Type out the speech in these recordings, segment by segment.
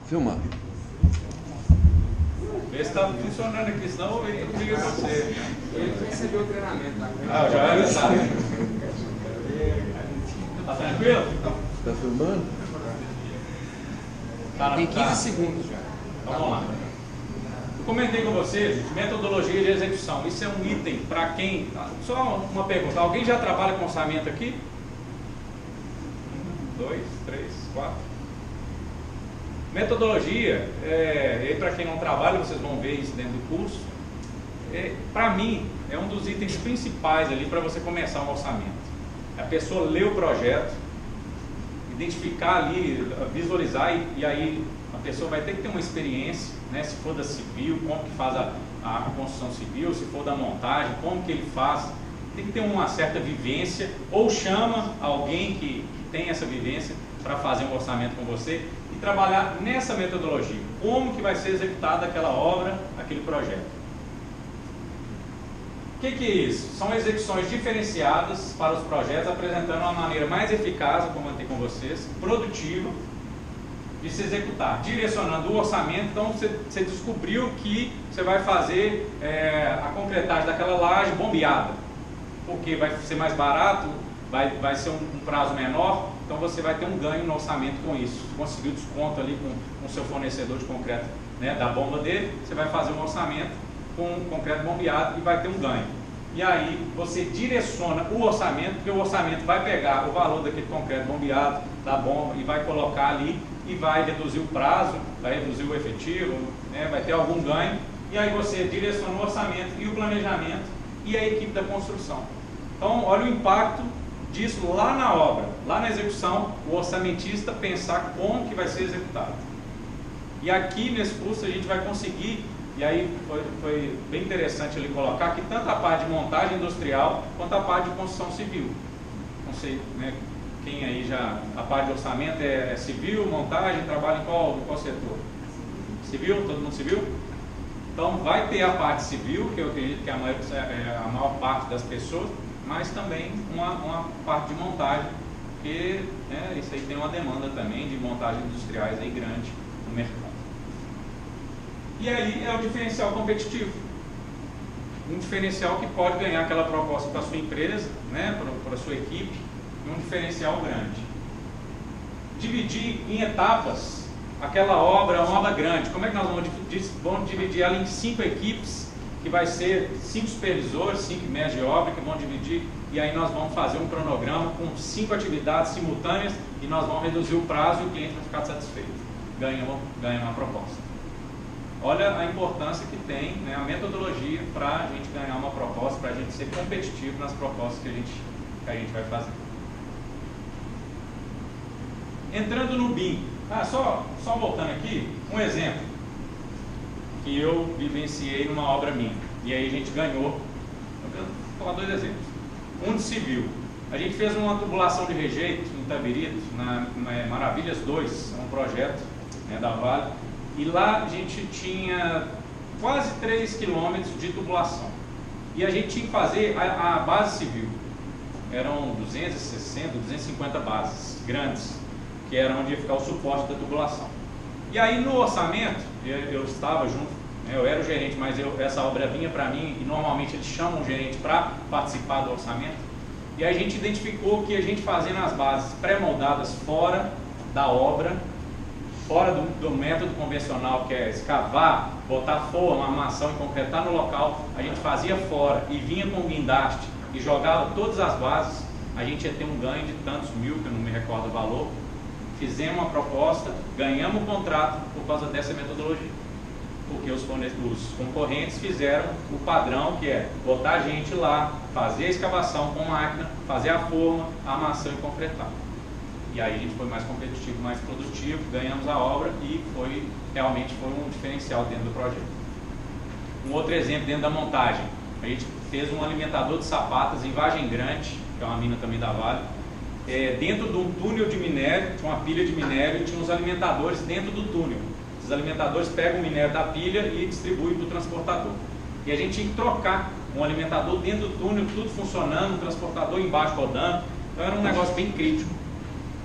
Filmar. Vê se está funcionando aqui, senão eu entro comigo com você. Ele recebeu o treinamento. Ah, já era sabe. Tá tranquilo? Tá filmando? Tem 15 segundos já. Então vamos lá. Eu comentei com vocês metodologia de execução. Isso é um item para quem... Só uma pergunta. Alguém já trabalha com orçamento aqui? 1, 2, 3, 4. Metodologia, e para quem não trabalha, vocês vão ver isso dentro do curso. Para mim, é um dos itens principais ali para você começar um orçamento. A pessoa ler o projeto, identificar ali, visualizar e aí a pessoa vai ter que ter uma experiência, né? Se for da civil, como que faz a construção civil, se for da montagem, como que ele faz. Tem que ter uma certa vivência ou chama alguém que tem essa vivência para fazer um orçamento com você e trabalhar nessa metodologia. Como que vai ser executada aquela obra, aquele projeto. O que é isso? São execuções diferenciadas para os projetos, apresentando uma maneira mais eficaz, como eu comentei com vocês, produtiva, de se executar, direcionando o orçamento. Então você descobriu que você vai fazer a concretagem daquela laje bombeada, porque vai ser mais barato, vai ser um prazo menor, então você vai ter um ganho no orçamento com isso. Conseguiu desconto ali com o seu fornecedor de concreto, né, da bomba dele, você vai fazer um orçamento com concreto bombeado e vai ter um ganho. E aí você direciona o orçamento, porque o orçamento vai pegar o valor daquele concreto bombeado, da bomba, e vai colocar ali e vai reduzir o prazo, vai reduzir o efetivo, né, vai ter algum ganho. E aí você direciona o orçamento e o planejamento e a equipe da construção. Então olha o impacto disso lá na obra, lá na execução, o orçamentista pensar como que vai ser executado. E aqui nesse curso a gente vai conseguir. E aí foi bem interessante ele colocar que tanto a parte de montagem industrial quanto a parte de construção civil. Não sei, né, quem aí já... A parte de orçamento é civil, montagem, trabalha em qual setor? Civil? Todo mundo civil? Então vai ter a parte civil, que eu acredito que é a maior parte das pessoas, mas também uma parte de montagem, porque isso aí tem uma demanda também de montagens industriais aí grande no mercado. E aí é o diferencial competitivo. Um diferencial que pode ganhar aquela proposta para a sua empresa, né, para a sua equipe, e um diferencial grande. Dividir em etapas aquela obra, uma obra grande. Como é que nós vamos dividir ela em 5 equipes, que vai ser 5 supervisores, 5 mestres de obra que vão dividir, e aí nós vamos fazer um cronograma com 5 atividades simultâneas e nós vamos reduzir o prazo e o cliente vai ficar satisfeito. Ganha uma proposta. Olha a importância que tem, né, a metodologia para a gente ganhar uma proposta, para a gente ser competitivo nas propostas que a gente vai fazer. Entrando no BIM. Só voltando aqui, um exemplo que eu vivenciei numa obra minha. E aí a gente ganhou. Vou falar 2 exemplos. Um de civil. A gente fez uma tubulação de rejeito em Itabirito, na Maravilhas 2, um projeto, né, da Vale. E lá a gente tinha quase 3 quilômetros de tubulação. E a gente tinha que fazer a base civil. Eram 260, 250 bases grandes, que era onde ia ficar o suporte da tubulação. E aí no orçamento, eu estava junto, né, eu era o gerente, mas essa obra vinha para mim, e normalmente eles chamam o gerente para participar do orçamento. E aí a gente identificou que a gente fazendo as bases pré-moldadas fora da obra, fora do método convencional, que é escavar, botar forma, armação e concretar no local, a gente fazia fora e vinha com o guindaste e jogava todas as bases, a gente ia ter um ganho de tantos mil, que eu não me recordo o valor. Fizemos uma proposta, ganhamos o contrato por causa dessa metodologia, porque os concorrentes fizeram o padrão, que é botar a gente lá, fazer a escavação com máquina, fazer a forma, a armação e concretar. E aí a gente foi mais competitivo, mais produtivo, ganhamos a obra e realmente foi um diferencial dentro do projeto. Um outro exemplo dentro da montagem. A gente fez um alimentador de sapatas em Vargem Grande, que é uma mina também da Vale. Dentro de um túnel de minério, tinha uma pilha de minério e tinha uns alimentadores dentro do túnel. Esses alimentadores pegam o minério da pilha e distribuem para o transportador. E a gente tinha que trocar um alimentador dentro do túnel, tudo funcionando, o transportador embaixo rodando. Então era um negócio bem crítico.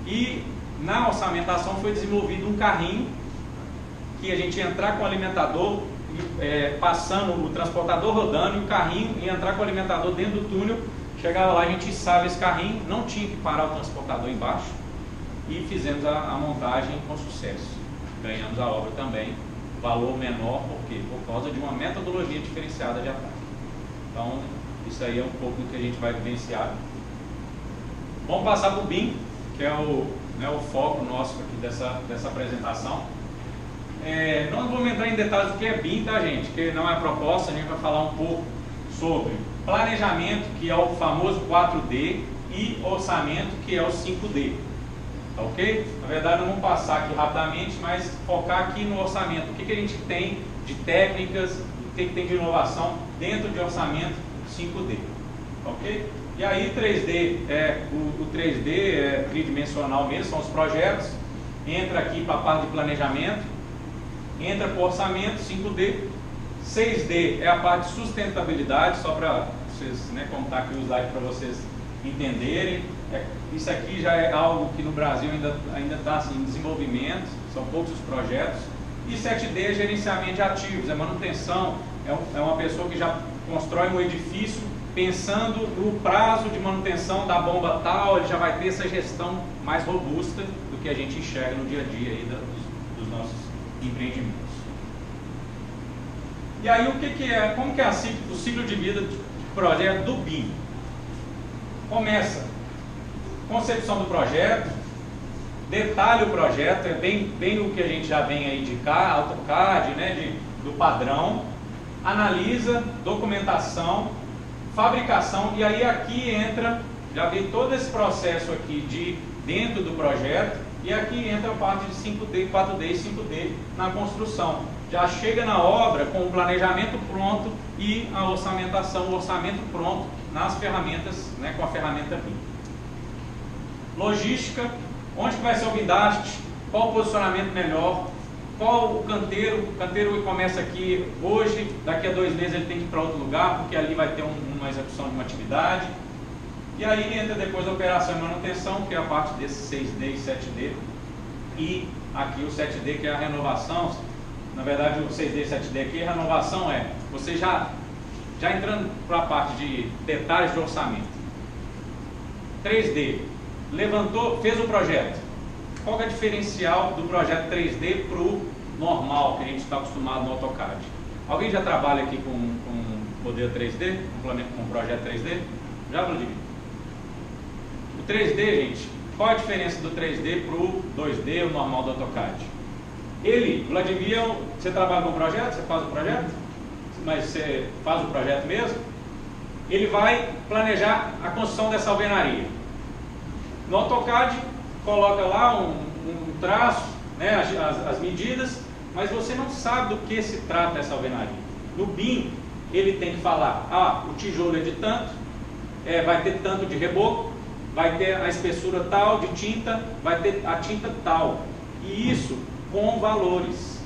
E na orçamentação foi desenvolvido um carrinho que a gente ia entrar com o alimentador, passando o transportador rodando e o carrinho ia entrar com o alimentador dentro do túnel. Chegava lá, a gente içava esse carrinho, não tinha que parar o transportador embaixo e fizemos a montagem com sucesso. Ganhamos a obra também, valor menor, por quê? Por causa de uma metodologia diferenciada de ataque. Então, isso aí é um pouco do que a gente vai vivenciar. Vamos passar para o BIM, que é o foco nosso aqui dessa apresentação. Não vamos entrar em detalhes do que é BIM, tá, gente? Que não é a proposta, a gente vai falar um pouco sobre planejamento, que é o famoso 4D, e orçamento, que é o 5D. Tá ok? Na verdade, não vamos passar aqui rapidamente, mas focar aqui no orçamento. O que a gente tem de técnicas, o que tem de inovação dentro de orçamento 5D. Ok? E aí 3D, o 3D é tridimensional mesmo, são os projetos. Entra aqui para a parte de planejamento, entra para o orçamento 5D. 6D é a parte de sustentabilidade, só para vocês, contar aqui o slide para vocês entenderem. Isso aqui já é algo que no Brasil ainda está assim, em desenvolvimento, são poucos os projetos. E 7D é gerenciamento de ativos, é manutenção, é uma pessoa que já constrói um edifício pensando no prazo de manutenção da bomba tal, ele já vai ter essa gestão mais robusta do que a gente enxerga no dia a dia aí dos nossos empreendimentos. E aí como que é o ciclo de vida do projeto do BIM? Começa concepção do projeto, detalhe o projeto, é bem o que a gente já vem aí de AutoCAD, do padrão, analisa, documentação, fabricação, e aí aqui entra, já vem todo esse processo aqui de dentro do projeto, e aqui entra a parte de 5D, 4D e 5D na construção. Já chega na obra com o planejamento pronto e a orçamentação, o orçamento pronto nas ferramentas, com a ferramenta BIM. Logística, onde que vai ser o guindaste, qual o posicionamento melhor, qual o canteiro começa aqui hoje, daqui a 2 meses ele tem que ir para outro lugar, porque ali vai ter uma execução de uma atividade. E aí entra depois a operação e manutenção, que é a parte desse 6D e 7D. E aqui o 7D, que é a renovação. Na verdade, o 6D e 7D aqui, a renovação você já entrando para a parte de detalhes de orçamento. 3D, fez o projeto. Qual é o diferencial do projeto 3D para o normal, que a gente está acostumado no AutoCAD? Alguém já trabalha aqui com modelo 3D, com projeto 3D? Já, Vladimir? O 3D, gente, qual a diferença do 3D para o 2D, o normal do AutoCAD? Vladimir, você trabalha com o projeto? Você faz o projeto? Mas você faz o projeto mesmo? Ele vai planejar a construção dessa alvenaria. No AutoCAD, coloca lá um traço, as medidas, mas você não sabe do que se trata essa alvenaria. No BIM, ele tem que falar, o tijolo é de tanto, vai ter tanto de reboco, vai ter a espessura tal de tinta, vai ter a tinta tal. E isso com valores.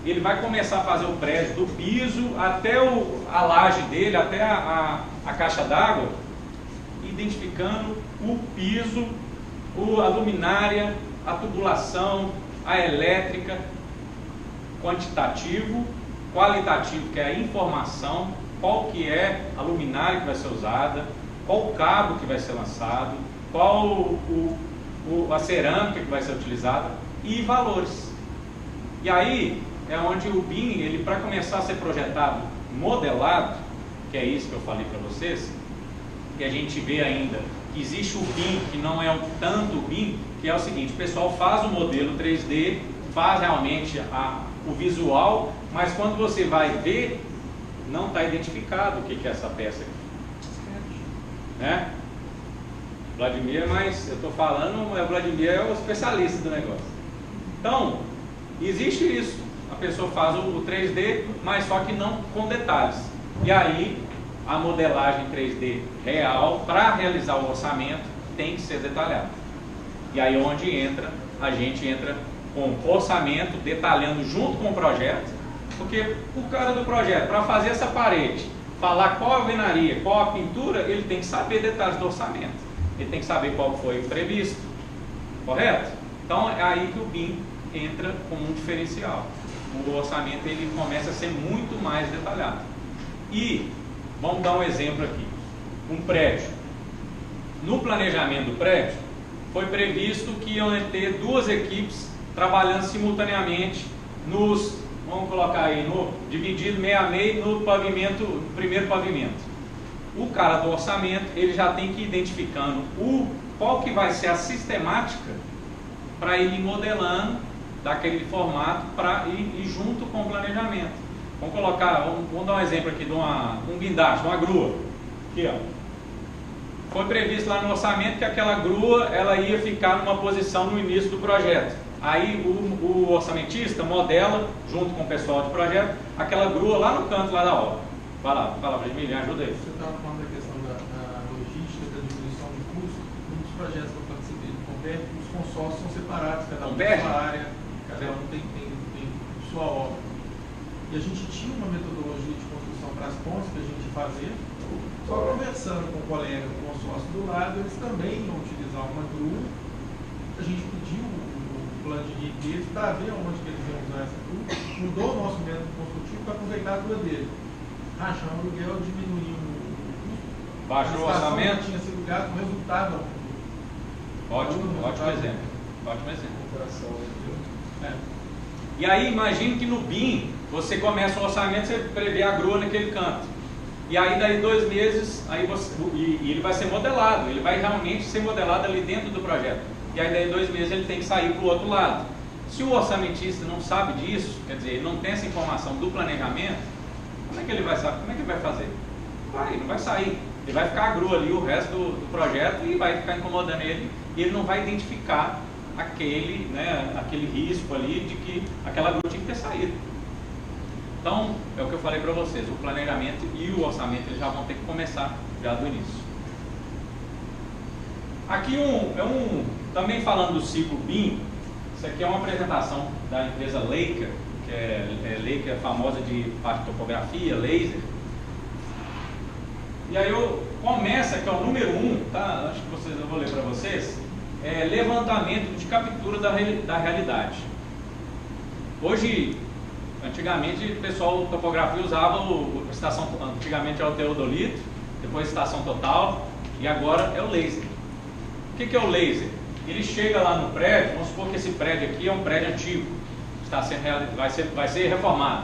Ele vai começar a fazer o prédio do piso até a laje dele, até a caixa d'água, identificando o piso, a luminária, a tubulação, a elétrica, quantitativo, qualitativo, que é a informação, qual que é a luminária que vai ser usada, qual o cabo que vai ser lançado, qual a cerâmica que vai ser utilizada e valores. E aí é onde o BIM, para começar a ser projetado, modelado, que é isso que eu falei para vocês, que a gente vê ainda que existe o BIM, que não é tanto o BIM, que é o seguinte: o pessoal faz o modelo 3D, faz realmente o visual, mas quando você vai ver, não está identificado o que é essa peça aqui. Vladimir, mas eu estou falando, o Vladimir é o especialista do negócio. Então, existe isso. A pessoa faz o 3D, mas só que não com detalhes. E aí, a modelagem 3D real, para realizar o orçamento, tem que ser detalhada. E aí onde a gente entra com orçamento, detalhando junto com o projeto, porque o cara do projeto, para fazer essa parede, falar qual a alvenaria, qual a pintura, ele tem que saber detalhes do orçamento. Ele tem que saber qual foi previsto. Correto? Então é aí que o BIM entra como um diferencial. o orçamento ele começa a ser muito mais detalhado. E vamos dar um exemplo aqui. Um prédio. No planejamento do prédio, foi previsto que iam ter 2 equipes trabalhando simultaneamente nos, vamos colocar aí, dividido meio a meio no pavimento, no primeiro pavimento. O cara do orçamento, ele já tem que ir identificando qual que vai ser a sistemática para ir modelando daquele formato para ir junto com o planejamento. Vamos colocar, vamos dar um exemplo aqui de um guindaste, de uma grua. Aqui, ó. Foi previsto lá no orçamento que aquela grua ela ia ficar numa posição no início do projeto. Aí o orçamentista modela, junto com o pessoal de projeto, aquela grua lá no canto lá da obra. Vai lá, fala para mim, ajuda aí. Você estava falando da questão da logística, da diminuição de custo. Um dos projetos que eu participei do Converge, os consórcios são separados, cada um tem sua área, cada um tem sua obra. E a gente tinha uma metodologia de construção para as pontes que a gente fazia. Só conversando com o colega do consórcio do lado, eles também iam utilizar uma grua. A gente pediu o plano de riqueza para ver onde que eles iam usar essa grua. Mudou o nosso método construtivo para aproveitar a grua dele. Rachar o aluguel, diminuiu o custo. Baixou o orçamento. Tinha sido gasto, o resultado. Ótimo exemplo. Ótimo exemplo. E aí, imagine que no BIM, você começa o orçamento, você prevê a grua naquele canto. E aí, daí 2 meses, e ele vai ser modelado, ele vai realmente ser modelado ali dentro do projeto. E aí, daí 2 meses, ele tem que sair para o outro lado. Se o orçamentista não sabe disso, quer dizer, ele não tem essa informação do planejamento, como é que ele vai saber? Como é que ele vai fazer? Não vai sair. Ele vai ficar a grua ali o resto do projeto e vai ficar incomodando ele. E ele não vai identificar aquele risco ali de que aquela grua tinha que ter saído. Então, é o que eu falei para vocês, o planejamento e o orçamento eles já vão ter que começar já do início. Aqui também falando do ciclo BIM, isso aqui é uma apresentação da empresa Leica, que Leica é famosa de parte de topografia, laser. E aí começa, que é o número 1, tá? Acho que eu vou ler para vocês, levantamento de captura da realidade. Hoje, antigamente o pessoal topografia usava antigamente era o teodolito, depois estação total e agora é o laser. O que é o laser? Ele chega lá no prédio, vamos supor que esse prédio aqui é um prédio antigo, vai ser reformado.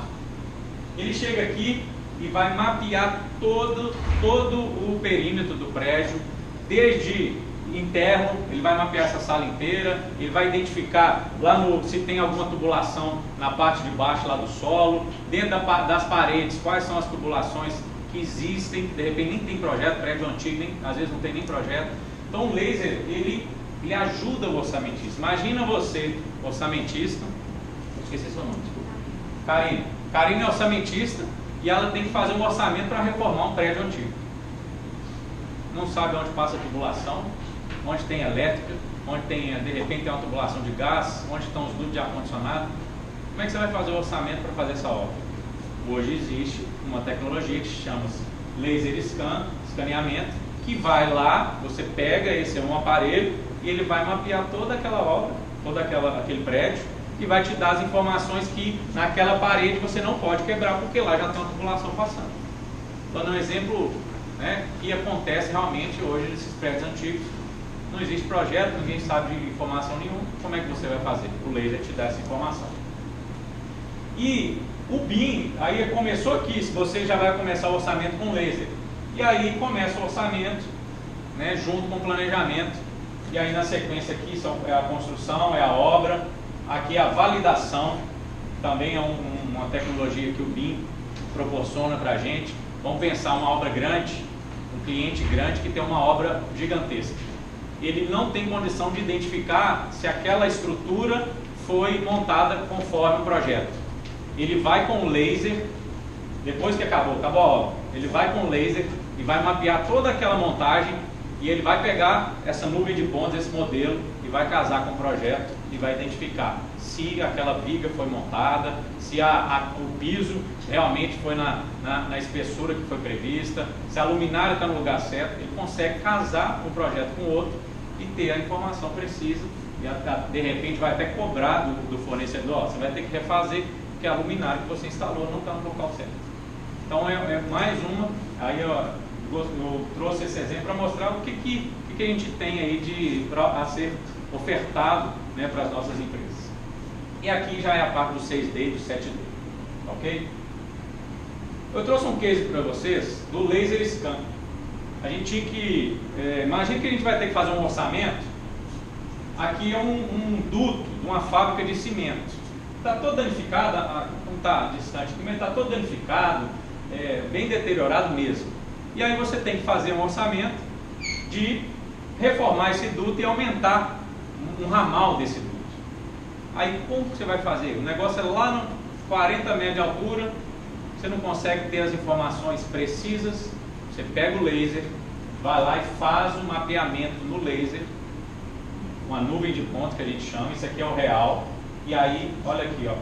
Ele chega aqui e vai mapear todo o perímetro do prédio, desde interno, ele vai mapear essa sala inteira, ele vai identificar lá se tem alguma tubulação na parte de baixo lá do solo, dentro das paredes, quais são as tubulações que existem, de repente nem tem projeto, prédio antigo, às vezes não tem nem projeto. Então o laser, ele ajuda o orçamentista. Imagina você, orçamentista, esqueci seu nome, desculpa. Karine é orçamentista e ela tem que fazer um orçamento para reformar um prédio antigo. Não sabe onde passa a tubulação, onde tem elétrica, onde tem, de repente tem uma tubulação de gás, onde estão os dutos de ar-condicionado. Como é que você vai fazer o orçamento para fazer essa obra? Hoje existe uma tecnologia que se chama laser escaneamento, que vai lá, você pega um aparelho e ele vai mapear toda aquela obra, aquele prédio, e vai te dar as informações que naquela parede você não pode quebrar, porque lá já tem uma tubulação passando. Então, é um exemplo que acontece realmente hoje nesses prédios antigos. Não existe projeto, ninguém sabe de informação nenhuma. Como é que você vai fazer? O laser te dá essa informação. E o BIM, aí começou aqui, se você já vai começar o orçamento com laser. E aí começa o orçamento, junto com o planejamento. E aí na sequência aqui é a construção, é a obra. Aqui a validação, também é uma tecnologia que o BIM proporciona para a gente. Vamos pensar uma obra grande, um cliente grande que tem uma obra gigantesca. Ele não tem condição de identificar se aquela estrutura foi montada conforme o projeto. Ele vai com o laser, depois que acabou a obra, ele vai com o laser e vai mapear toda aquela montagem e ele vai pegar essa nuvem de pontos, esse modelo, e vai casar com o projeto e vai identificar se aquela viga foi montada, se o piso realmente foi na espessura que foi prevista, se a luminária está no lugar certo. Ele consegue casar um projeto com o outro e ter a informação precisa e de repente vai até cobrar do fornecedor, você vai ter que refazer porque a luminária que você instalou não está no local certo. Então é mais uma, aí eu trouxe esse exemplo para mostrar o que a gente tem aí a ser ofertado, né, para as nossas empresas. E aqui já é a parte do 6D e do 7D, ok? Eu trouxe um case para vocês do laser scan. A gente tinha que, imagina que a gente vai ter que fazer um orçamento. Aqui é um duto de uma fábrica de cimento. Está todo danificado, não está distante aqui, mas está todo danificado, bem deteriorado mesmo. E aí você tem que fazer um orçamento de reformar esse duto e aumentar um ramal desse duto. Aí como que você vai fazer? O negócio é lá no 40 metros de altura, você não consegue ter as informações precisas, você pega o laser, vai lá e faz um mapeamento no laser, uma nuvem de pontos que a gente chama, isso aqui é o real, e aí, olha aqui, ó,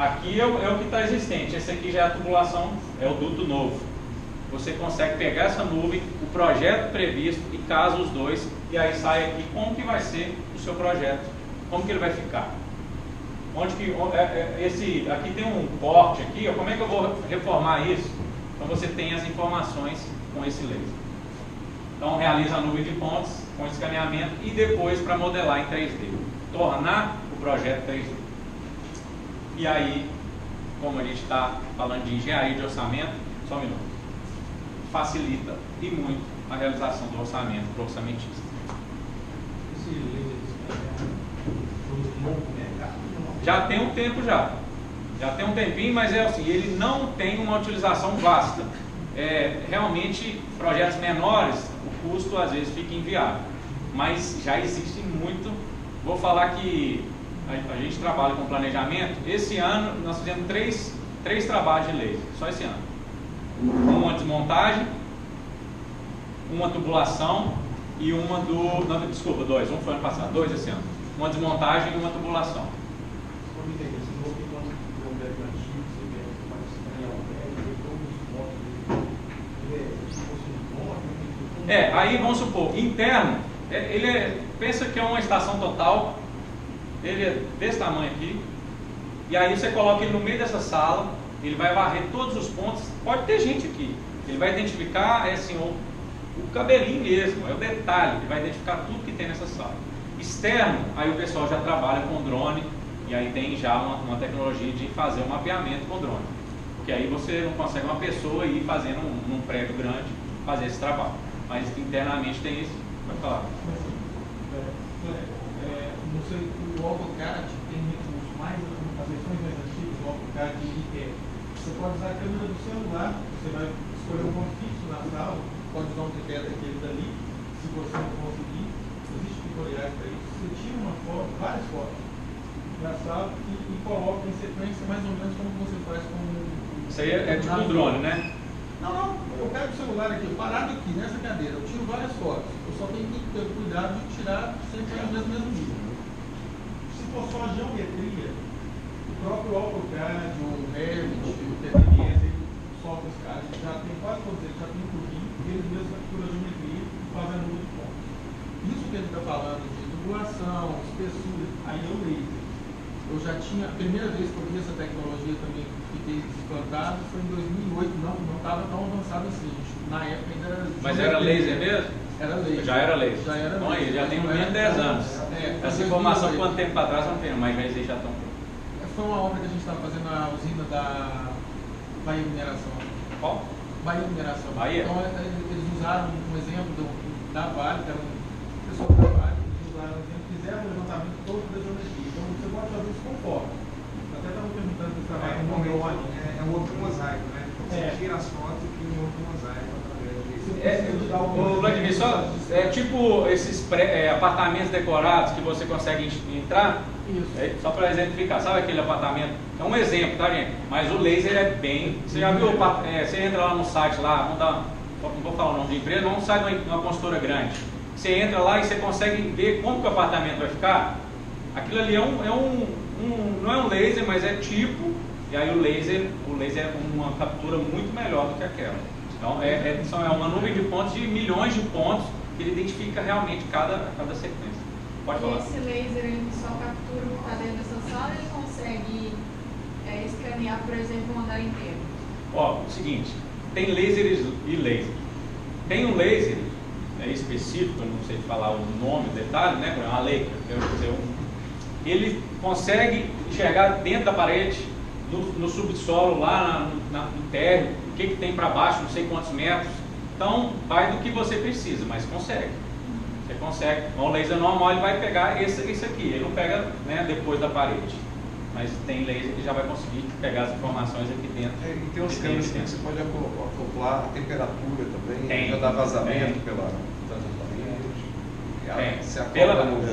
aqui é o que está existente, esse aqui já é a tubulação, é o duto novo. Você consegue pegar essa nuvem, o projeto previsto e casa os dois, e aí sai aqui como que vai ser o seu projeto, como que ele vai ficar. Aqui tem um corte aqui, ó, como é que eu vou reformar isso? Então você tem as informações com esse laser. Então realiza a nuvem de pontos com escaneamento e depois para modelar em 3D, tornar o projeto 3D. E aí, como a gente está falando de engenharia de orçamento, só um minuto, facilita e muito a realização do orçamento para o orçamentista. Esse laser é novo mercado? Já tem um tempo já tem um tempinho, mas é assim, ele não tem uma utilização vasta. Realmente, projetos menores, o custo às vezes fica inviável, mas já existe muito. Vou falar que a gente trabalha com planejamento. Esse ano nós fizemos três trabalhos de laser, só esse ano. Uma desmontagem, uma tubulação e uma dois, um foi ano passado, 2 esse ano. Uma desmontagem e uma tubulação. Aí vamos supor, interno, pensa que é uma estação total, ele é desse tamanho aqui, e aí você coloca ele no meio dessa sala, ele vai varrer todos os pontos, pode ter gente aqui, ele vai identificar o cabelinho mesmo, é o detalhe, ele vai identificar tudo que tem nessa sala. Externo, aí o pessoal já trabalha com drone, e aí tem já uma tecnologia de fazer um mapeamento com drone, porque aí você não consegue uma pessoa ir fazendo num prédio grande, fazer esse trabalho, mas internamente tem isso. Vai falar. Não sei, o AutoCAD tem as versões mais antigas do AutoCAD você pode usar a câmera do celular, você vai escolher um ponto fixo na sala, pode usar um tripé daquele dali, se você não conseguir, existe tutoriais para isso, você tira uma foto, várias fotos na sala e coloca em sequência mais ou menos como você faz com isso aí é tipo um drone, né? Não, eu pego o celular aqui, parado aqui nessa cadeira, eu tiro várias fotos, eu só tenho que ter cuidado de tirar sempre as mesmas nível. Se for só a geometria, o próprio AutoCAD, o Revit, o TDS, ele solta os caras, já tem quase todos eles, já tem um curvinho, eles mesmos capturam a geometria e fazem a nuvem de pontos. Isso que ele está falando de tubulação, espessura, aí é o laser. Eu já tinha, a primeira vez que eu vi essa tecnologia também, fiquei espantado, foi em 2008, não estava tão avançado assim, na época ainda era... Mas era laser mesmo? Era laser. Já era laser. Já era então laser. Aí, já tem menos de 10 anos. Essa informação, quanto tempo atrás eu não tenho, mas eles já estão... Foi uma obra que a gente estava fazendo na usina da Bahia Mineração. Qual? Bahia Mineração. Bahia? Então eles usaram um exemplo da Vale, que era um pessoal da Vale, eles usaram um exemplo, fizeram o levantamento todo da geometria. Então você pode fazer isso com foto. Até estava perguntando se trabalha com um drone. É um outro mosaico, né? Você tira as fotos e cria um outro mosaico através disso. Vladimir, só tipo esses apartamentos decorados que você consegue entrar, só para exemplificar, sabe aquele apartamento? É um exemplo, tá, gente? Mas o laser é bem. Você já viu? Você entra lá no site, lá, não vou falar o nome de empresa, não sai de uma consultora grande. Você entra lá e você consegue ver como que o apartamento vai ficar. Aquilo ali não é um laser, mas é tipo. E aí o laser é uma captura muito melhor do que aquela. Então é uma nuvem de pontos de milhões de pontos que ele identifica realmente cada sequência. Pode falar. E esse laser ele só captura o que está dentro dessa sala, ele consegue escanear, por exemplo, um andar inteiro? Ó, o seguinte, tem lasers e laser. Tem um laser específico, eu não sei falar o nome, o detalhe, né? É uma Leica. Ele consegue enxergar dentro da parede, no subsolo, lá no térreo, o que tem para baixo, não sei quantos metros. Então, vai do que você precisa, mas consegue. Você consegue. Um laser normal, ele vai pegar esse aqui, ele não pega, né, depois da parede. Mas tem laser que já vai conseguir pegar as informações aqui dentro. E tem umas câmeras que você pode acoplar a temperatura também, tem, já dá vazamento pela transatlante.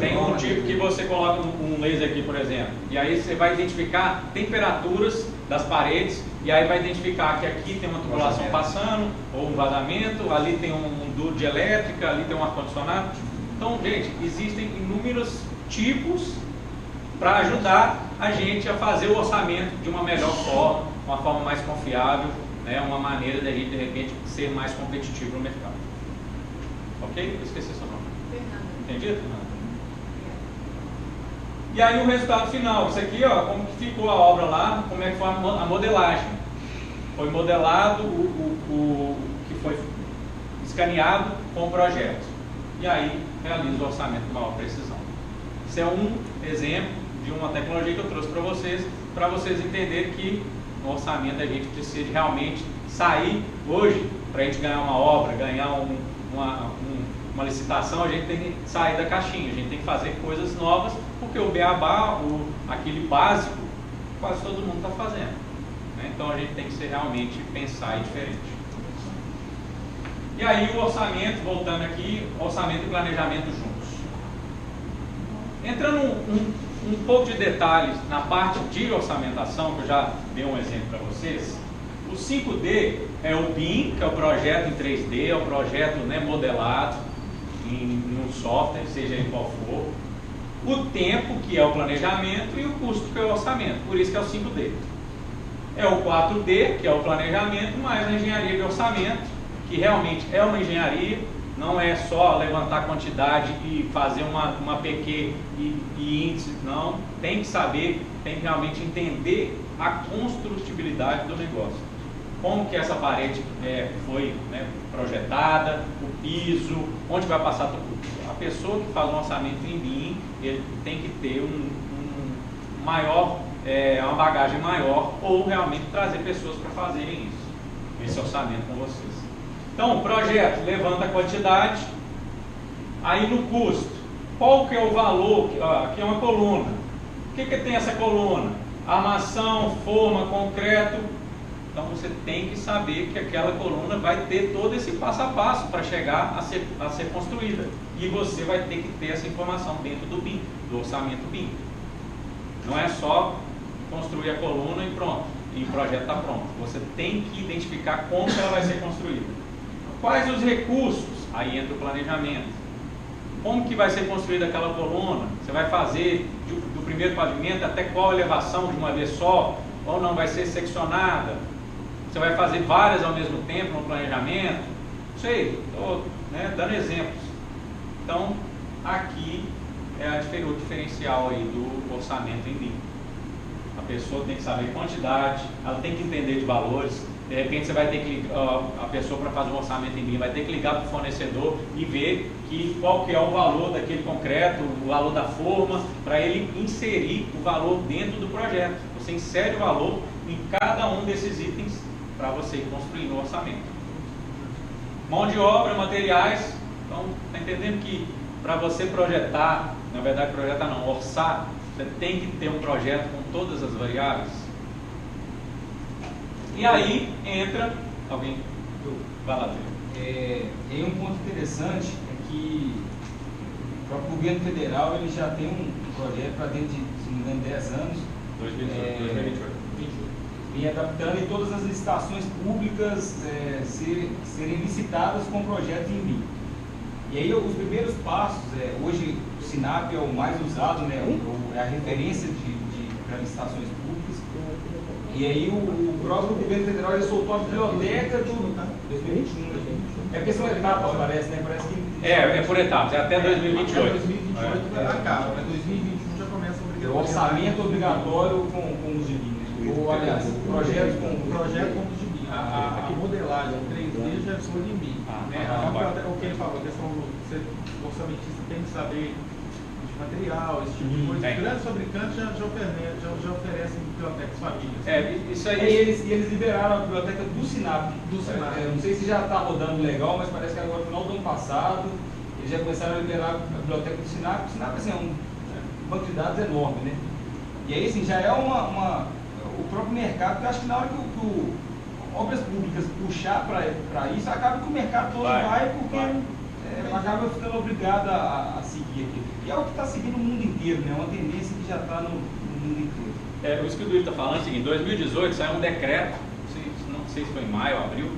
Tem um tipo que você coloca um laser aqui, por exemplo, e aí você vai identificar temperaturas das paredes, e aí vai identificar que aqui tem uma tubulação passando, ou um vazamento, ali tem um duro de elétrica, ali tem um ar-condicionado. Então, gente, existem inúmeros tipos para ajudar a gente a fazer o orçamento de uma melhor forma, uma forma mais confiável, né, uma maneira de a gente, de repente, ser mais competitivo no mercado. Ok? Esqueci seu nome. Entendido, Fernando? E aí o resultado final, isso aqui, ó, como que ficou a obra lá, como é que foi a modelagem. Foi modelado o que foi escaneado com o projeto. E aí realiza o orçamento com maior precisão. Isso é um exemplo de uma tecnologia que eu trouxe para vocês entenderem que no orçamento a gente precisa realmente sair hoje, para a gente ganhar uma obra, ganhar uma licitação, a gente tem que sair da caixinha, a gente tem que fazer coisas novas, porque o beabá, aquele básico, quase todo mundo está fazendo, né? Então a gente tem que realmente pensar diferente. E aí o orçamento, voltando aqui, orçamento e planejamento juntos. Entrando um pouco de detalhes na parte de orçamentação, que eu já dei um exemplo para vocês. O 5D é o BIM, que é o projeto em 3D, é o projeto, né, modelado em um software, seja ele qual for. O tempo, que é o planejamento, e o custo, que é o orçamento. Por isso que é o 5D. É o 4D, que é o planejamento, mais a engenharia de orçamento, que realmente é uma engenharia, não é só levantar quantidade e fazer uma PQ e índice, não. Tem que saber, tem que realmente entender a construtibilidade do negócio. Como que essa parede foi, né, projetada, o piso, onde vai passar tudo. A pessoa que faz um orçamento em BIM, ele tem que ter uma bagagem maior, ou realmente trazer pessoas para fazerem isso, esse orçamento com vocês. Então, o projeto levanta a quantidade, aí no custo, qual que é o valor? Aqui é uma coluna. O que tem essa coluna? Armação, forma, concreto. Então você tem que saber que aquela coluna vai ter todo esse passo a passo para chegar a ser construída. E você vai ter que ter essa informação dentro do BIM, do orçamento BIM. Não é só construir a coluna e pronto, e o projeto está pronto. Você tem que identificar como ela vai ser construída. Quais os recursos? Aí entra o planejamento. Como que vai ser construída aquela coluna? Você vai fazer do primeiro pavimento até qual elevação de uma vez só? Ou não vai ser seccionada? Você vai fazer várias ao mesmo tempo no planejamento? Isso aí, estou, né, dando exemplos. Então, aqui é o diferencial aí do orçamento em BIM. A pessoa tem que saber quantidade, ela tem que entender de valores. De repente você vai ter que, a pessoa para fazer um orçamento em BIM vai ter que ligar para o fornecedor e ver qual que é o valor daquele concreto, o valor da forma, para ele inserir o valor dentro do projeto. Você insere o valor em cada um desses itens para você construir no orçamento. Mão de obra, materiais. Então, está entendendo que para você projetar, na verdade projetar não, orçar, você tem que ter um projeto com todas as variáveis. E aí entra alguém, vai lá, e um ponto interessante é que o próprio governo federal ele já tem um projeto para dentro de, se não me engano, 10 anos, 2028. Vem adaptando e todas as licitações públicas serem licitadas com projeto em BIM. E aí os primeiros passos, hoje o SINAP é o mais usado, né, é a referência para licitações públicas. E aí o próprio governo federal já soltou a biblioteca do 2021. É porque são etapas, parece, né? Parece que... É por etapas, é até 2028. Até 2028 vai acabar, mas 2021 já começa a obrigatório. O orçamento obrigatório com os de BIM, né? Ou, aliás, projetos com projeto como de BIM. Aqui modelagem 3D já foi em BIM. O que ele falou, a questão do orçamentista tem que saber de material, esse tipo de coisa. Os grandes fabricantes já oferecem bibliotecas famílias. Isso aí. E eles liberaram a biblioteca do SINAP. Não sei se já está rodando legal, mas parece que agora no final do ano passado eles já começaram a liberar a biblioteca do SINAP. O SINAP assim, é um banco de dados enorme, né? E aí assim, já é o próprio mercado, porque eu acho que na hora que obras públicas puxar para isso, acaba que o mercado todo vai porque acaba ficando obrigado a seguir aqui. E é o que está seguindo o mundo inteiro, né? É uma tendência que já está no mundo inteiro. Isso que o Duílio está falando é o seguinte: em 2018 saiu um decreto, não sei se foi em maio ou abril,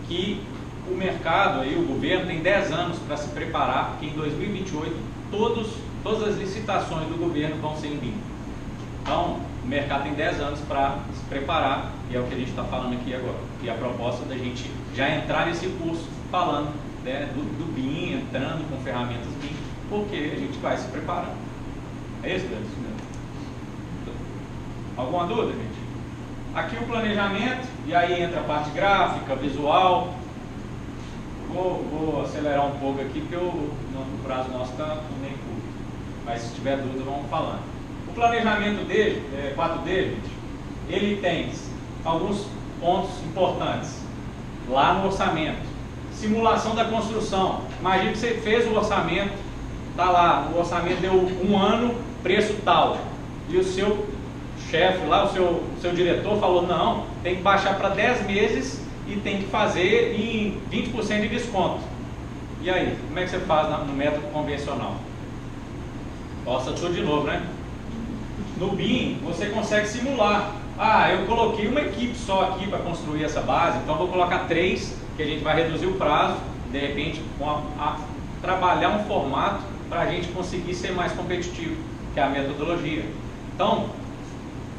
que o mercado, aí, o governo tem 10 anos para se preparar, porque em 2028 todas as licitações do governo vão ser em BIM. Então, o mercado tem 10 anos para se preparar, e é o que a gente está falando aqui agora. E a proposta da gente já entrar nesse curso falando, né, do BIM, entrando com ferramentas BIM, porque a gente vai se preparando. É isso, Deus? Alguma dúvida, gente? Aqui o planejamento, e aí entra a parte gráfica, visual. Vou acelerar um pouco aqui, porque o prazo nosso está meio curto. Mas se tiver dúvida, vamos falando. O planejamento dele, 4D, gente, ele tem alguns pontos importantes lá no orçamento. Simulação da construção. Imagina que você fez o orçamento, está lá, o orçamento deu 1 ano, preço tal. E o seu chefe lá, o seu diretor falou, não, tem que baixar para 10 meses e tem que fazer em 20% de desconto. E aí, como é que você faz no método convencional? Posta tudo de novo, né? No BIM, você consegue simular. Eu coloquei uma equipe só aqui para construir essa base, então vou colocar 3, que a gente vai reduzir o prazo, de repente, trabalhar um formato para a gente conseguir ser mais competitivo, que é a metodologia. Então,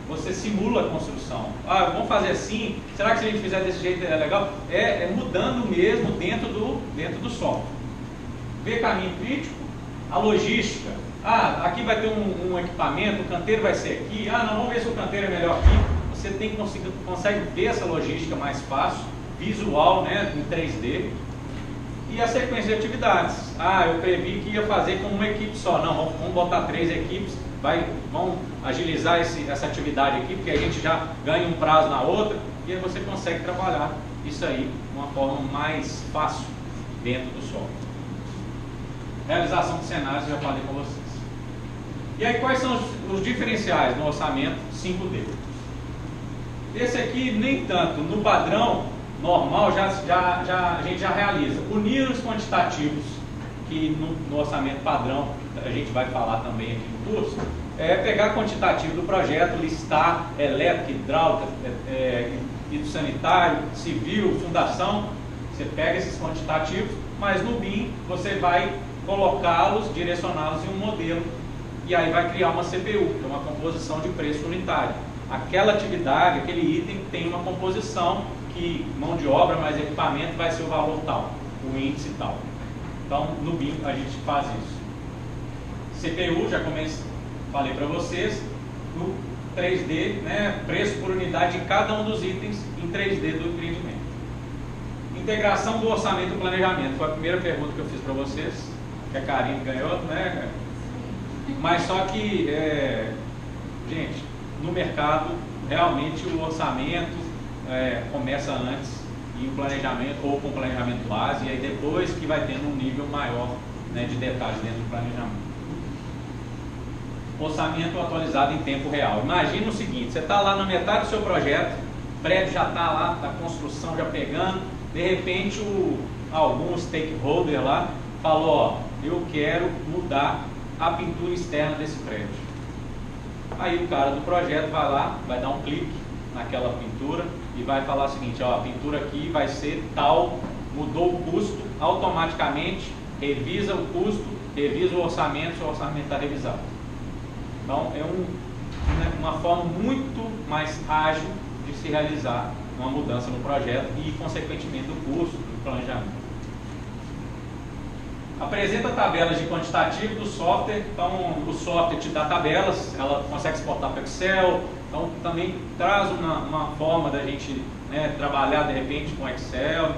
você simula a construção. Vamos fazer assim, será que se a gente fizer desse jeito é legal? É mudando mesmo dentro do software. Ver caminho crítico, a logística. Aqui vai ter um equipamento, o canteiro vai ser aqui. Não, vamos ver se o canteiro é melhor aqui. Você consegue ver essa logística mais fácil, visual, né, em 3D. E a sequência de atividades. Eu previ que ia fazer com uma equipe só. Não, vamos botar 3 equipes. Vamos agilizar essa atividade aqui, porque a gente já ganha um prazo na outra. E aí você consegue trabalhar isso aí de uma forma mais fácil dentro do software. Realização de cenários, já falei com vocês. E aí, quais são os diferenciais no orçamento 5D? Esse aqui, nem tanto. No padrão normal, a gente já realiza. Unir os quantitativos, que no orçamento padrão, a gente vai falar também aqui no curso, é pegar quantitativo do projeto, listar elétrica, hidráulica, hidrossanitário, civil, fundação. Você pega esses quantitativos, mas no BIM você vai colocá-los, direcioná-los em um modelo. E aí vai criar uma CPU, que é uma composição de preço unitário. Aquela atividade, aquele item tem uma composição que mão de obra mais equipamento vai ser o valor tal, o índice tal. Então no BIM a gente faz isso. CPU, já falei para vocês, no 3D, né, preço por unidade de cada um dos itens em 3D do empreendimento. Integração do orçamento e planejamento, foi a primeira pergunta que eu fiz para vocês, que a Karine ganhou, né? Mas só que, gente, no mercado, realmente o orçamento começa antes e o planejamento, ou com o planejamento base, e aí depois que vai tendo um nível maior, né, de detalhes dentro do planejamento. Orçamento atualizado em tempo real. Imagina o seguinte, você está lá na metade do seu projeto, o prédio já está lá, a construção já pegando, de repente algum stakeholder lá falou, eu quero mudar a pintura externa desse prédio. Aí o cara do projeto vai lá, vai dar um clique naquela pintura e vai falar o seguinte, a pintura aqui vai ser tal, mudou o custo, automaticamente revisa o custo, revisa o orçamento, seu orçamento está revisado. Então é uma forma muito mais ágil de se realizar uma mudança no projeto e consequentemente do custo, do planejamento. apresenta tabelas de quantitativo do software. Então, o software te dá tabelas, ela consegue exportar para Excel. Então, também traz uma forma da gente, né, trabalhar de repente com Excel.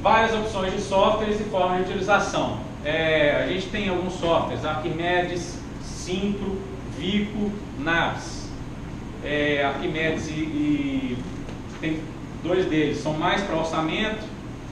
Várias opções de softwares e formas de utilização. A gente tem alguns softwares: Arquimedes, Simpro, Vico, Navis. Arquimedes e tem dois deles são mais para orçamento,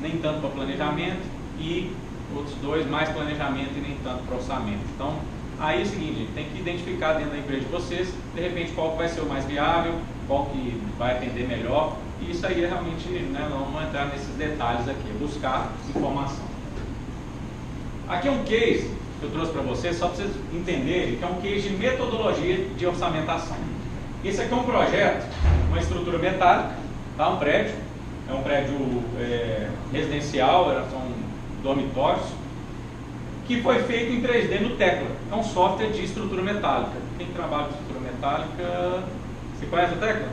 nem tanto para planejamento, e outros dois mais planejamento e nem tanto para orçamento. Então, aí é o seguinte, gente, tem que identificar dentro da empresa de vocês, de repente, qual vai ser o mais viável, qual que vai atender melhor, e isso aí é realmente, né, não vamos entrar nesses detalhes aqui, buscar informação. Aqui é um case que eu trouxe para vocês, só para vocês entenderem, que é um case de metodologia de orçamentação. Esse aqui é um projeto, uma estrutura metálica, tá? Um prédio, é um prédio residencial, são dormitórios, que foi feito em 3D no Tecla. É um software de estrutura metálica. Quem trabalha com estrutura metálica, você conhece o Tecla?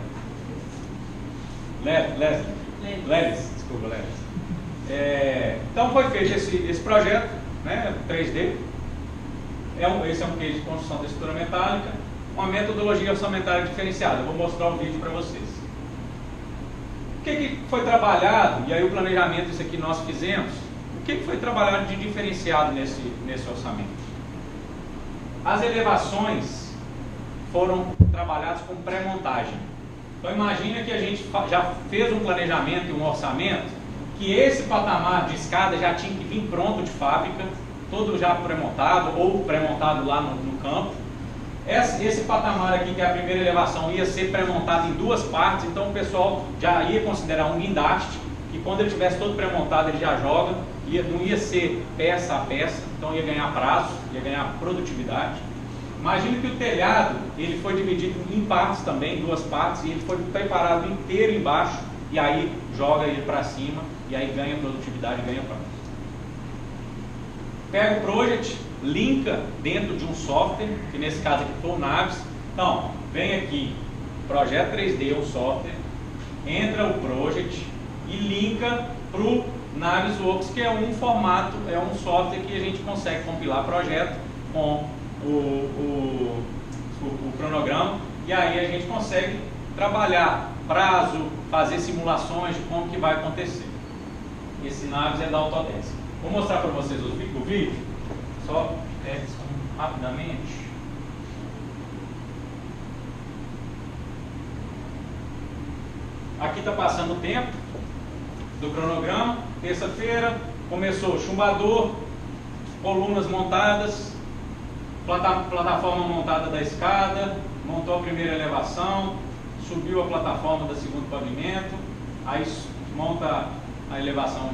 Lelis, desculpa, Lelis. Então foi feito esse projeto, né, 3D. Esse é um case de construção de estrutura metálica, uma metodologia orçamentária diferenciada. Eu vou mostrar um vídeo para vocês. O que foi trabalhado, e aí o planejamento, isso aqui nós fizemos, o que foi trabalhado de diferenciado nesse orçamento? As elevações foram trabalhadas com pré-montagem. Então imagina que a gente já fez um planejamento e um orçamento, que esse patamar de escada já tinha que vir pronto de fábrica, todo já pré-montado ou pré-montado lá no campo. Esse patamar aqui, que é a primeira elevação, ia ser pré-montado em duas partes, então o pessoal já ia considerar um guindaste, que quando ele tivesse todo pré-montado ele já joga, não ia ser peça a peça, então ia ganhar prazo, ia ganhar produtividade. Imagine que o telhado, ele foi dividido em partes também, duas partes, e ele foi preparado inteiro embaixo, e aí joga ele para cima, e aí ganha produtividade, ganha prazo. Pega o project, linka dentro de um software, que nesse caso aqui foi o Navis. Então, vem aqui, Projeto 3D, um software, entra o project e linka para o Navisworks, que é um formato, é um software que a gente consegue compilar projeto com o cronograma, e aí a gente consegue trabalhar prazo, fazer simulações de como que vai acontecer. Esse Navis é da Autodesk. Vou mostrar para vocês o vídeo, só rapidamente. Aqui está passando o tempo do cronograma. Terça-feira começou chumbador, colunas montadas, plataforma montada da escada, montou a primeira elevação, subiu a plataforma do segundo pavimento, aí monta a elevação,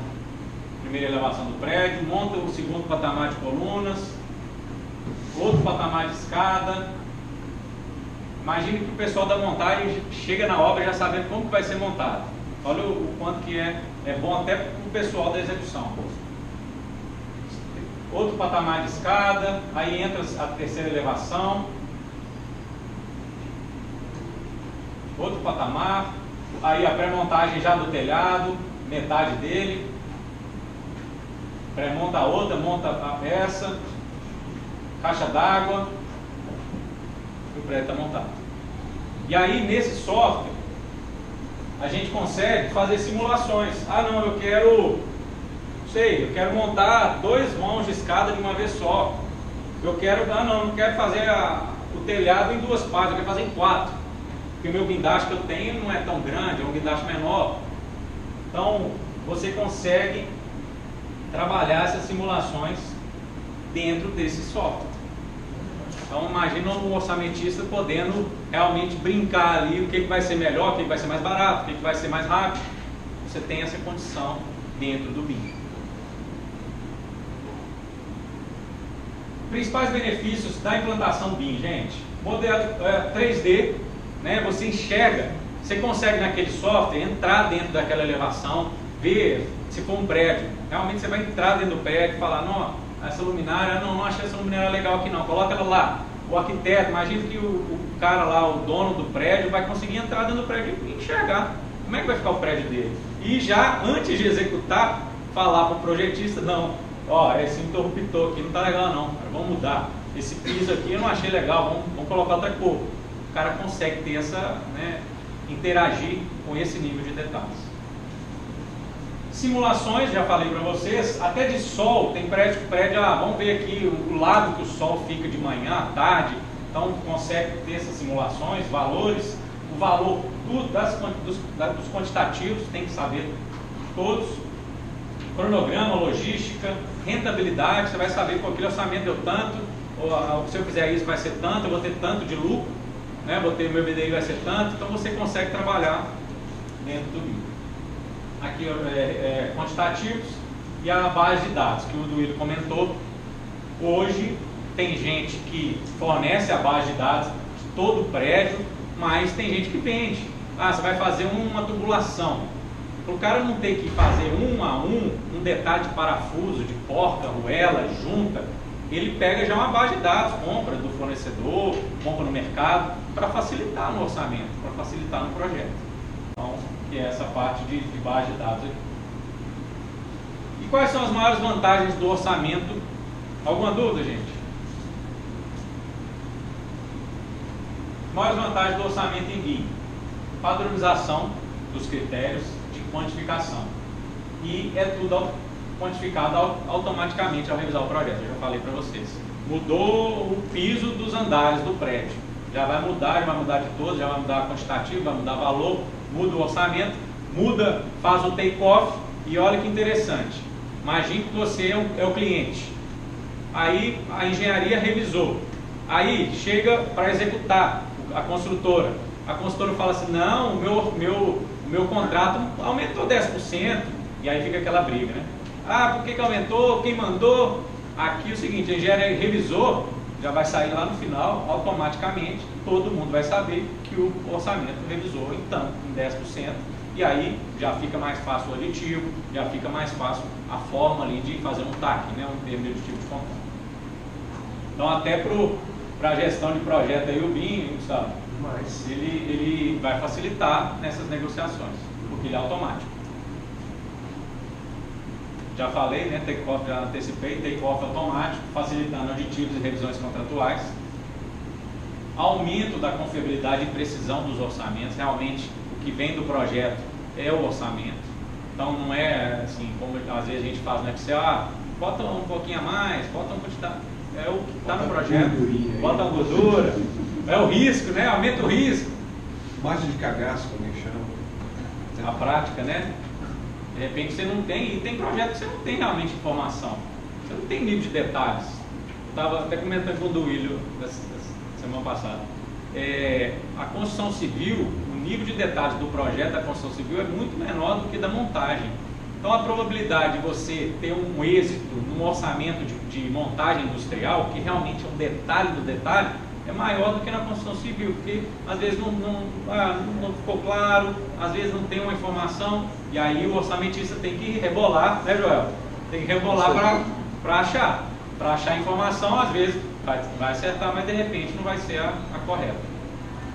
primeira elevação do prédio, monta o segundo patamar de colunas, outro patamar de escada. Imagine que o pessoal da montagem chega na obra já sabendo como que vai ser montado. Olha o quanto que é bom até para o pessoal da execução. Outro patamar de escada, aí entra a terceira elevação, outro patamar, aí a pré-montagem já do telhado, metade dele, pré-monta a outra, monta essa, caixa d'água, e o prédio está montado. E aí nesse software a gente consegue fazer simulações. Ah não, eu quero montar 2 vãos de escada de uma vez só. Não quero fazer o telhado em 2 partes, eu quero fazer em 4. Porque o meu guindaste que eu tenho não é tão grande, é um guindaste menor. Então você consegue trabalhar essas simulações dentro desse software. Então imagina um orçamentista podendo realmente brincar ali o que vai ser melhor, o que vai ser mais barato, o que vai ser mais rápido. Você tem essa condição dentro do BIM. Principais benefícios da implantação BIM, gente. Modelo 3D, né? Você enxerga, você consegue naquele software entrar dentro daquela elevação, ver se for um prédio. Realmente você vai entrar dentro do prédio e falar, não, essa luminária, não achei essa luminária legal aqui não, coloca ela lá. O arquiteto, imagina que o cara lá, o dono do prédio, vai conseguir entrar dentro do prédio e enxergar como é que vai ficar o prédio dele. E já, antes de executar, falar para o projetista, não, ó, esse interruptor aqui não está legal não, cara, vamos mudar. Esse piso aqui eu não achei legal, vamos colocar outra cor. O cara consegue ter essa, né, interagir com esse nível de detalhes. Simulações, já falei para vocês, até de sol, tem prédio, vamos ver aqui o lado que o sol fica de manhã, à tarde, então consegue ter essas simulações, valores, o valor dos quantitativos, tem que saber todos, cronograma, logística, rentabilidade, você vai saber que aquele orçamento deu tanto, ou se eu fizer isso vai ser tanto, eu vou ter tanto de lucro, né, vou ter, meu BDI vai ser tanto, então você consegue trabalhar dentro do livro. Aqui quantitativos e a base de dados, que o Duílio comentou. Hoje tem gente que fornece a base de dados de todo o prédio, mas tem gente que vende. Ah, você vai fazer uma tubulação. Para o cara não ter que fazer um a um detalhe de parafuso, de porca, arruela, junta, ele pega já uma base de dados, compra do fornecedor, compra no mercado, para facilitar no orçamento, para facilitar no projeto. Então, que é essa parte de base de dados aqui. E quais são as maiores vantagens do orçamento? Alguma dúvida, gente? Maiores vantagens do orçamento em BIM: padronização dos critérios de quantificação. E é tudo quantificado automaticamente ao revisar o projeto. Eu já falei para vocês. Mudou o piso dos andares do prédio. Já vai mudar de todos, já vai mudar quantitativo, vai mudar valor, muda o orçamento, muda, faz o take-off. E olha que interessante. Imagine que você é o cliente. Aí a engenharia revisou. Aí chega para executar a construtora. A construtora fala assim, não, o meu contrato aumentou 10%. E aí fica aquela briga, né? Ah, por que aumentou? Quem mandou? Aqui é o seguinte, a engenharia revisou, já vai sair lá no final, automaticamente, todo mundo vai saber que o orçamento revisou em 10%. E aí já fica mais fácil o aditivo, já fica mais fácil a forma ali de fazer um TAC, né? Um termo de aditivo de contrato. Então até para a gestão de projeto aí, o BIM, sabe? Mas ele vai facilitar nessas negociações, porque ele é automático. Já falei, né? Take-off, já antecipei, take-off automático, facilitando aditivos e revisões contratuais. Aumento da confiabilidade e precisão dos orçamentos. Realmente, o que vem do projeto é o orçamento. Então, não é assim, como às vezes a gente faz no Excel, bota um pouquinho a mais, bota um quantidade. É o que está no projeto, bota uma gordura. É o risco, né? Aumenta o risco. Margem de cagaço, como chama. A prática, né? De repente você não tem, e tem projetos que você não tem realmente informação. Você não tem nível de detalhes. Eu estava até comentando com o Duílio semana passada. A construção civil, o nível de detalhes do projeto da construção civil é muito menor do que da montagem. Então a probabilidade de você ter um êxito num orçamento de montagem industrial, que realmente é um detalhe do detalhe, é maior do que na construção civil, porque às vezes não ficou claro, às vezes não tem uma informação, e aí o orçamentista tem que rebolar, né, Joel? Tem que rebolar para achar. Para achar a informação, às vezes vai acertar, mas de repente não vai ser a correta.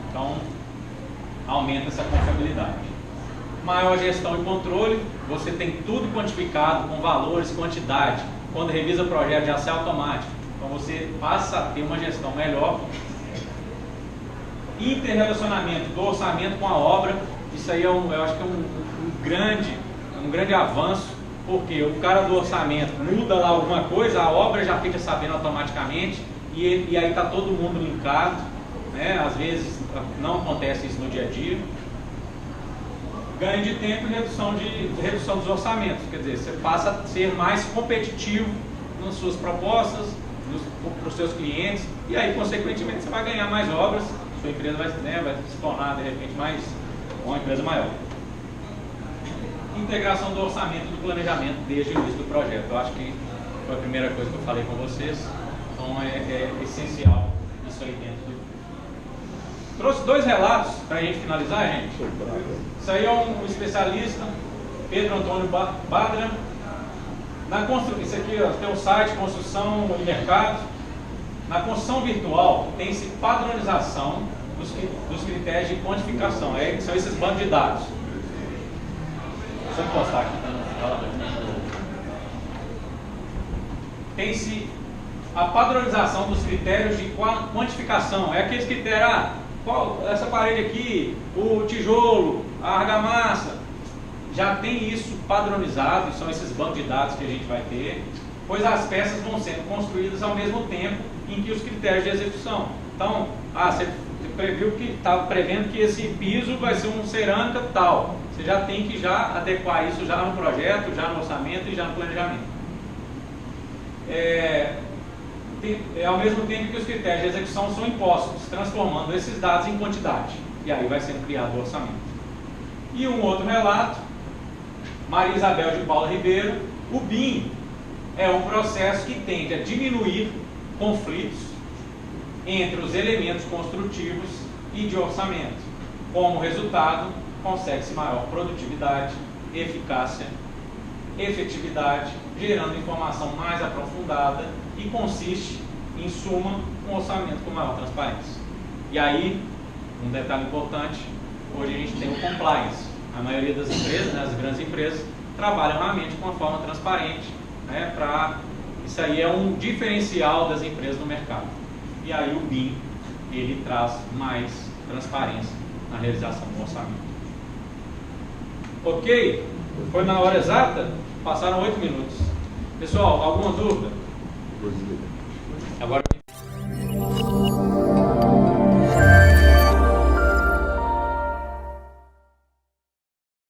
Então, aumenta essa confiabilidade. Maior gestão e controle, você tem tudo quantificado com valores, quantidade. Quando revisa o projeto já sai automático. Então você passa a ter uma gestão melhor. Interrelacionamento do orçamento com a obra, isso aí eu acho que é um grande avanço, porque o cara do orçamento muda lá alguma coisa, a obra já fica sabendo automaticamente e aí está todo mundo linkado, né? Às vezes não acontece isso no dia a dia. Ganho de tempo e redução dos orçamentos, quer dizer, você passa a ser mais competitivo nas suas propostas, para os seus clientes, e aí consequentemente você vai ganhar mais obras, sua empresa vai se tornar de repente uma empresa maior. Integração do orçamento e do planejamento desde o início do projeto. Eu acho que foi a primeira coisa que eu falei com vocês, então é essencial isso aí dentro do... Trouxe 2 relatos para a gente finalizar, gente. Isso aí é um especialista, Pedro Antônio Badra. Isso aqui tem um site, construção e mercado. Na construção virtual tem-se padronização dos critérios de quantificação. São esses bancos de dados. Deixa eu postar aqui para não falar. tem-se a padronização dos critérios de quantificação. É aqueles critérios, essa parede aqui, o tijolo, a argamassa, já tem isso padronizado, são esses bancos de dados que a gente vai ter, pois as peças vão sendo construídas ao mesmo tempo em que os critérios de execução. Então, você previu que estava prevendo que esse piso vai ser um cerâmica tal. Você já tem que já adequar isso já no projeto, já no orçamento e já no planejamento. Ao mesmo tempo que os critérios de execução são impostos, transformando esses dados em quantidade. E aí vai sendo criado o orçamento. E um outro relato, Maria Isabel de Paula Ribeiro, o BIM é um processo que tende a diminuir conflitos entre os elementos construtivos e de orçamento. Como resultado, consegue-se maior produtividade, eficácia, efetividade, gerando informação mais aprofundada e consiste, em suma, um orçamento com maior transparência. E aí, um detalhe importante, hoje a gente tem o compliance. A maioria das empresas, né, as grandes empresas, trabalham realmente com uma forma transparente, né, isso aí é um diferencial das empresas no mercado. E aí o BIM, ele traz mais transparência na realização do orçamento. Ok? Foi na hora exata? Passaram 8 minutos. Pessoal, alguma dúvida? Agora